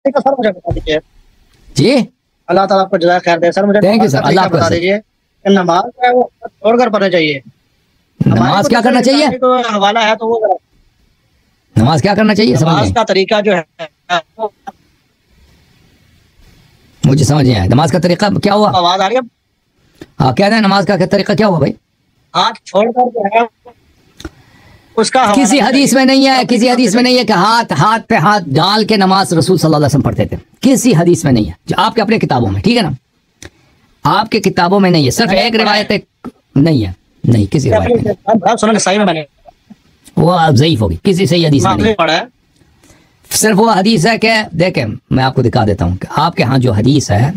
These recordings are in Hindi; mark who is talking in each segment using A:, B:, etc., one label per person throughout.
A: सर मुझे बता दीजिए
B: जी।
A: अल्लाह ताला आपको जज़ाय खैर दे। सर मुझे
B: थैंक यू सर, अल्लाह
A: बता दीजिए कि नमाज जो है वो छोड़कर पढ़ना चाहिए।
B: नमाज क्या करना चाहिए?
A: तो हवाला है तो वो
B: नमाज क्या करना चाहिए?
A: नमाज का तरीका जो है
B: मुझे समझ नहीं आया। नमाज का तरीका क्या हुआ?
A: आवाज आ रही है?
B: हाँ, कह रहे हैं नमाज का तरीका क्या हुआ भाई?
A: हाथ छोड़कर जो है उसका
B: किसी हदीस में नहीं है, किसी हदीस में नहीं है कि हाथ पे हाथ डाल के नमाज रसूल सल्लल्लाहु अलैहि वसल्लम पढ़ते थे। किसी हदीस में नहीं है, जो आपके अपने किताबों में, ठीक है ना, आपके किताबों में नहीं है, सिर्फ एक रिवायत नहीं है, नहीं किसी रिवायत में वो ज़ईफ होगी, किसी सही हदीस में नहीं है। सिर्फ वो हदीस है कि देखें, मैं आपको दिखा देता हूँ कि आपके यहाँ जो हदीस है,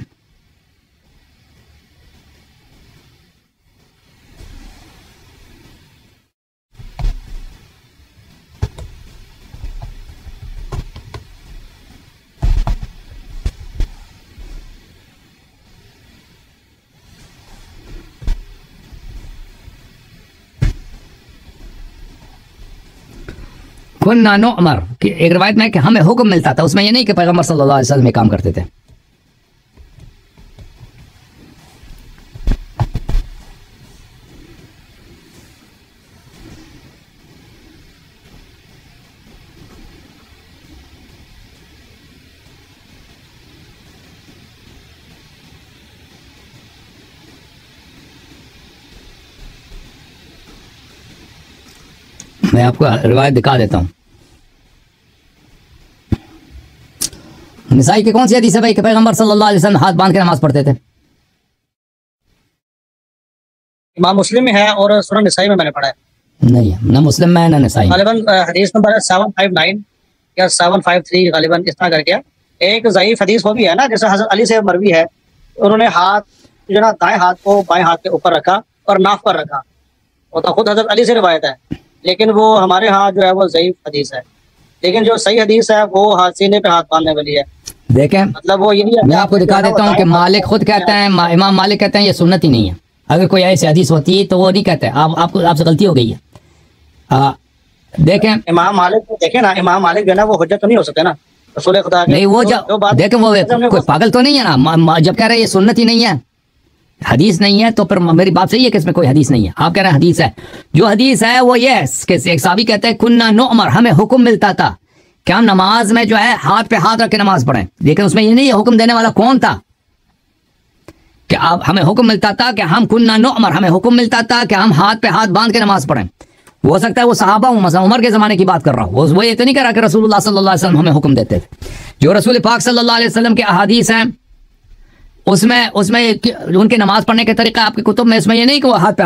B: कुन्ना नुअमर कि एक रिवायत में कि हमें हुक्म मिलता था, उसमें ये नहीं कि पैगंबर सल्लल्लाहु अलैहि वसल्लम में काम करते थे। मैं आपको रिवायत दिखा देता हूँ। निसाई की कौन सी हदीस है भाई कि पैगंबर सल्लल्लाहु अलैहि वसल्लम हाथ बांध के नमाज पढ़ते थे?
A: इमाम मुस्लिम में है और सुनन निसाई में मैंने पढ़ा है।
B: नहीं है, ना मुस्लिम में ना निसाई में।
A: गालिबन हदीस नंबर 759 या 753 गालिबन इस तरह करके एक ज़ईफ हदीस वो भी है ना, जैसे हज़रत अली से मरवी है, उन्होंने हाथ जो ना दाएं हाथ को बाएं हाथ के ऊपर रखा और नाफ पर रखा, वो तो खुद हज़रत अली से रिवायत है, लेकिन वो हमारे यहाँ जो है वो ज़ईफ हदीस है। लेकिन जो सही हदीस है वो हाथ सीने पे हाथ बांधने वाली है।
B: देखें,
A: मतलब वो यही है,
B: मैं आपको दिखा देता हूँ कि मालिक खुद कहता है, इमाम मालिक कहते हैं ये सुन्नत ही नहीं है। अगर कोई ऐसी हदीस होती है तो वो नहीं कहते। आपसे गलती हो गई है। देखें,
A: इमाम मालिक देखें ना, इमाम मालिक जो ना वो हुज्जत तो नहीं हो सकते ना रसूल खुदा के।
B: नहीं वो देखें, वो कोई पागल तो नहीं है ना, जब कह रहे हैं ये सुन्नत ही नहीं है, हदीस नहीं है, तो फिर मेरी बात सही है कि इसमें कोई हदीस नहीं है। आप कह रहे हैं हदीस है। जो हदीस है वो ये है कि एक साहबी कहते हैं कुन्ना नुअमर, हमें हुक्म मिलता था कि हम नमाज में जो है हाथ पे हाथ रख के नमाज पढ़ें। लेकिन उसमें ये नहीं है हुक्म देने वाला कौन था, कि आप हमें हुक्म मिलता था कि हम कुन्ना नुअमर, हमें हुक्म मिलता था कि हम हाथ पे हाथ बांध के नमाज पढ़ें। हो सकता है वो सहाबा हूँ, मसलन उमर के ज़माने की बात कर रहा हूँ, वो ये तो नहीं कह रहा कि रसूलुल्लाह सल्लल्लाहु अलैहि वसल्लम हमें हुक्म देते थे। जो रसूल पाक सल्लल्लाहु अलैहि वसल्लम के अहादीस हैं उसमें उनके नमाज पढ़ने के तरीका आपकी कुतुब में, इसमें ये नहीं कि वो हाथ पे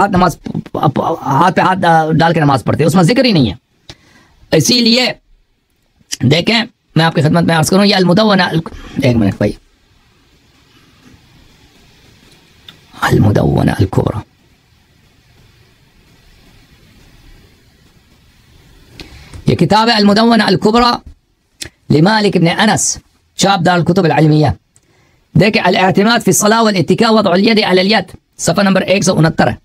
B: हाथ डाल के नमाज पढ़ते, उसमें जिक्र ही नहीं है। इसीलिए देखें, मैं आपकी खिदमत में अर्ज करूँ, ये अल-मुदव्वना, एक मिनट भाई, अल-मुदव्वना अल-कुबरा, ये किताब है अल-मुदव्वना अल-कुबरा लिमालिक इब्न अनस, छाप दारुल कुतुब अल-इल्मिया। देखिए, अल-इअ्तिमाद फी अस्सलाह वल इत्तिका व वज़उल यद अलल यद, सफ़ा नंबर 169 है।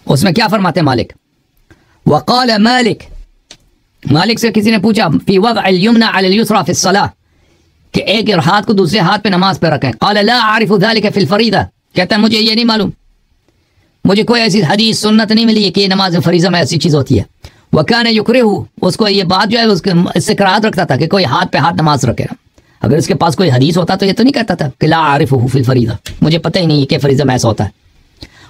B: उसमें क्या फरमाते हैं मालिक? वक़ाल मालिक से किसी ने पूछा फी वज़अल युमना अलल युसरा फी अस्सलाह, कि एक हाथ को दूसरे हाथ पे नमाज पे रखें। क़ाल ला अअरिफु ज़ालिका फ़िल फ़रीदा, कहता है मुझे ये नहीं मालूम, मुझे कोई ऐसी हदीस सुन्नत नहीं मिली है कि ये नमाज फ़रीज़ा में ऐसी चीज़ होती है। वकान युकरिहु, उसको ये बात जो है उसके इससे कराहत रखता था कि कोई हाथ पे हाथ नमाज रखे। अगर इसके पास कोई हदीस होता तो ये तो नहीं कहता था कि ला आरिफुहु फिल फरीज़ा, मुझे पता ही नहीं है कि फरीज़ा में ऐसा होता है।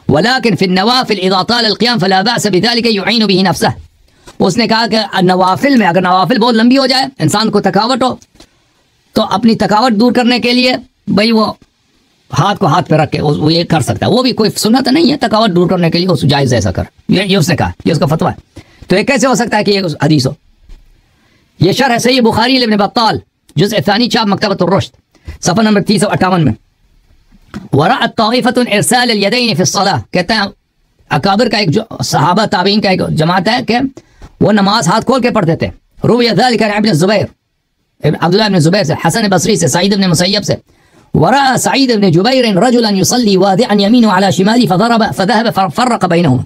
B: वलाकिन फिल नवाफिल इज़ा ताल अल क़ियाम फला बअस बिज़ालिका युईनु बिही नफ्सह, उसने कहा कि नवाफिल में अगर नवाफिल बहुत लंबी हो जाए, इंसान को थकावट हो, तो अपनी थकावट दूर करने के लिए भाई वो हाथ को हाथ पे रख के वो ये कर सकता है। वो भी कोई सुन्नत नहीं है, थकावट दूर करने के लिए उस जायज़ ऐसा कर, ये उसने कहा, ये उसका फतवा है। तो ये कैसे हो सकता है कि ये हदीस हो? ये शरह है सही बुखारी इब्न बत्ताल, जुज़ थानी, छाप मकतबतुर रुश्द, सफ़ा नंबर 358 में। वरअत ताइफ़तुन इरसाल अल यदैन फी अस्सलाह, कहते हैं अकाबिर का एक जो सहाबा ताबीन का एक जमात है कि वो नमाज हाथ खोल के पढ़ते थे। रुविया ज़ालिका अन इब्न ज़ुबैर, अब्दुल्लाह इब्न ज़ुबैर से, हसन बसरी से, सईद इब्न मुसय्यब से। वरअ सईद इब्न जुबैर रजुलन युसल्ली वादिअन यमीनहु अला शिमालिही फज़रब फज़हब फफ़र्रक़ बैनहुम।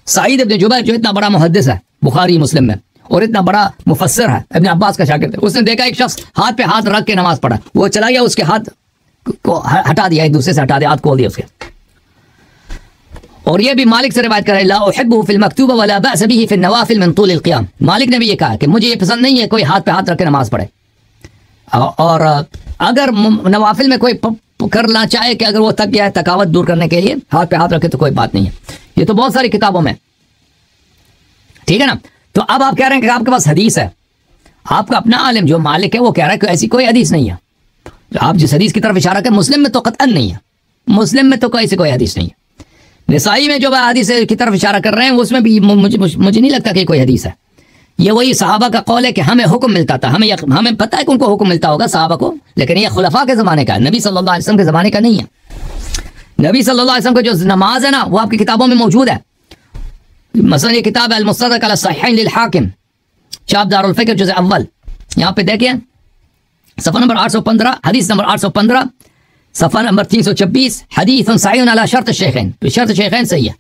B: सईद इब्न जुबैर जो इतना बड़ा मुहद्दिस है बुखारी मुस्लिम में, और इतना बड़ा मुफस्सिर है, इब्न अब्बास का शागिर्द है। उसने देखा एक शख्स हाथ पे हाथ रख के नमाज पढ़ा, वो चला गया, उसके हाथ को हटा दिया, एक दूसरे से हटा दिया, हाथ खोल दिया उसके। और ये भी मालिक से रिवायत करे, ला उहिब्बुहु फिल मक्तूबा वला बअस बिही फिन नवाफिल मिन तूलिल क़ियाम। मालिक ने भी ये कहा कि मुझे ये पसंद नहीं है कोई हाथ पे हाथ रख के नमाज पढ़े, और अगर नवाफिल में कोई करना चाहे कि अगर वो थक गया है थकावट दूर करने के लिए हाथ पे हाथ रखे तो कोई बात नहीं है। ये तो बहुत सारी किताबों में, ठीक है ना। तो अब आप कह रहे हैं कि आपके पास हदीस है, आपका अपना आलिम जो मालिक है वो कह रहा है कि ऐसी कोई हदीस नहीं है। आप जिस हदीस की तरफ इशारा करें, मुस्लिम में तो कतअन नहीं है, मुस्लिम में तो कोई हदीस नहीं है। निसाई में जो हदीस की तरफ इशारा कर रहे हैं उसमें भी मुझे नहीं लगता कि कोई हदीस है। ये वही सहाबा का कौल है कि हमें हुक्म मिलता था, हमें पता है कि उनको हुक्म मिलता होगा सहाबा को, लेकिन ये खुलफा के ज़माने का है, नबी सल्लल्लाहु अलैहि वसल्लम के ज़माने का नहीं है। नबी सल्लल्लाहु अलैहि वसल्लम का जो नमाज है ना वो आपकी किताबों में मौजूद है। मसलन ये किताब है अल-मुस्तदरक अला सहीहैन लिल हाकिम, चाप दारुल फ़िक्र जुज़ अव्वल, यहाँ पे देखिए सफ़ा नंबर 815, हदीस नंबर 815, सफ़ा नंबर 326, हदीस सहीह अला शर्त शेखैन, तो शर्त शेखैन सही है।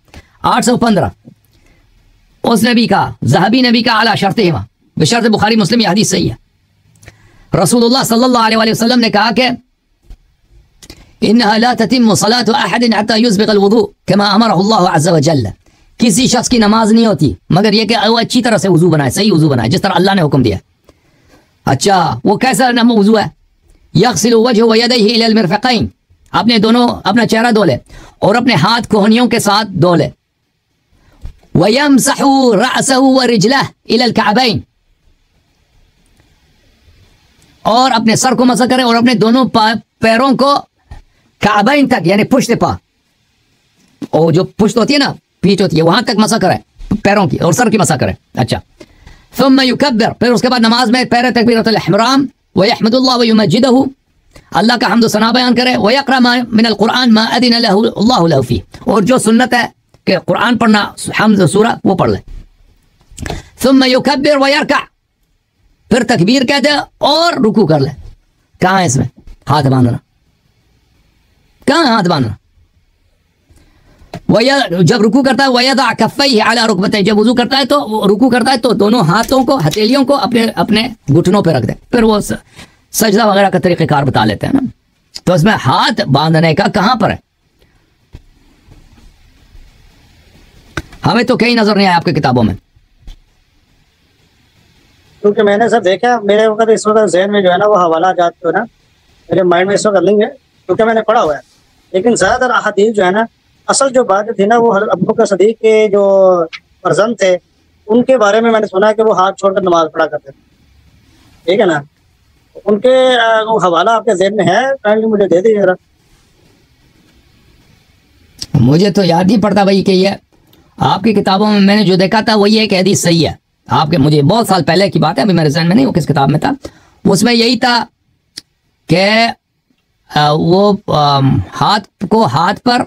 B: 815 उसने भी कहा, ज़हबी ने भी कहा अला शर्तिहिमा, बशर्त बुखारी मुस्लिम, ये हदीस सही है। रसूलुल्लाह सल्लल्लाहु अलैहि वसल्लम ने कहा कि इन्नहा ला ततिम्मु सलातु अहदिन हत्ता युस्बिगल वुदू कमा अमरहु अल्लाहु अज़्ज़ व जल्ल। किसी शख्स की नमाज नहीं होती मगर ये कि वो अच्छी तरह से वुजू बनाए, सही वुजू बनाए, जिस तरह अल्लाह ने हुक्म दिया। अच्छा, वो कैसा वुजू है? यग़सिलु वजहहु व यदैहि इलल मिरफ़क़ैन, अपने दोनों अपना चेहरा धो ले और अपने हाथ कोहनियों के साथ धो ले। वयमसहु रअसहु व रिजलहु इलल कअबैन, और अपने सर को मसा करे और अपने दोनों पैरों को कअबैन तक, यानी पुश्त पा, और जो पुश्त होती है ना, पीठ होती है, वहां तक मसा करे, पैरों की और सर की मसा करे। अच्छा, थुम्मा युकब्बिर, फिर उसके बाद नमाज में पहले तकबीरतुल इहराम व यहमदुल्लाह व युमज्जिदहु, अल्लाह का हम्द व सना बयान करे। व यक़रा मिनल कुरान मा अज़िन लहु अल्लाहु लहु फी, और जो सुन्नत है कि कुरान पढ़ना, हम्द सूरा, वो पढ़ ले। थुम्मा युकब्बिर व यरका, फिर तकबीर कह दे और रुकू कर ले। कहाँ है इसमें हाथ बांधना? कहाँ हाथ बांधना? जब रुकू करता है वयदा कफ़ैहि अला रुकबतैहि, जब वुज़ू करता है तो रुकू करता है तो दोनों हाथों को, हथेलियों को अपने अपने घुटनों पे रख दे। फिर वो सजदा वगैरह का तरीक़ेकार बता लेते हैं ना। तो इसमें हाथ बांधने का कहाँ पर है? हमें तो कहीं नजर नहीं आया आपकी किताबों में।
A: क्योंकि मैंने सब देखा, मेरे वक्त इस वक्त जहन में जो है ना वो हवाला जाते हो ना, मेरे माइंड में इस वक्त नहीं है क्योंकि मैंने पढ़ा हुआ है। लेकिन ज़्यादातर अहादीस जो है ना, असल जो बात थी ना वो हज़रत अबू बकर सिद्दीक़ के जो फर्जंद थे उनके बारे में मैंने सुना कि वो हाथ छोड़कर नमाज पढ़ा करते थे, ठीक है ना। उनके वो हवाला आपके जहन में है, काइंडली मुझे दे दीजिए जरा।
B: मुझे तो याद नहीं पड़ता भाई कि ये आपकी किताबों में मैंने जो देखा था वही है कि हदीस सही है आपके। मुझे बहुत साल पहले की बात है, अभी मेरे जहन में नहीं वो किस किताब में था। उसमें यही था कि वो हाथ को, हाथ पर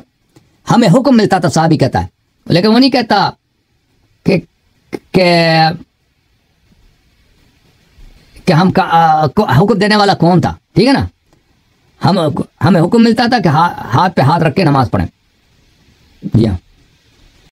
B: हमें हुक्म मिलता था, साहबी कहता है, लेकिन वो नहीं कहता कि हम हुक्म देने वाला कौन था, ठीक है ना। हमें हुक्म मिलता था कि हाथ पे हाथ रख के नमाज पढ़ें। जी हाँ।